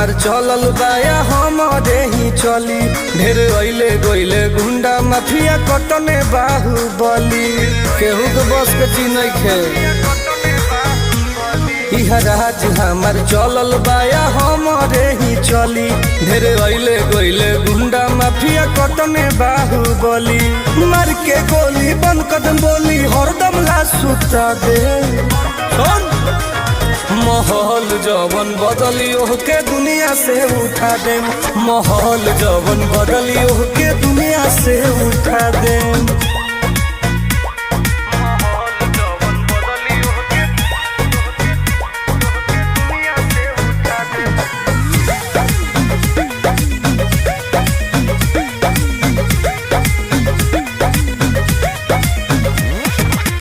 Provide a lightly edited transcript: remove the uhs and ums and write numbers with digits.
हमार चलल बाया हमारे ही चली। ढेर अइले गइले गुंडा माफिया कटने बाहुबली। केहू के बस के चीज नइखे। इहा राज हमार चलल बाया हमारे ही चली। ढेर अइले गइले गुंडा माफिया कटने बाहुबली। मार के गोली बंद कदम बोली हरदम ला सुता दे। माहौल जवन बदलियो के दुनिया से उठा दे। माहौल जवन बदलियो के दुनिया से उठा दे।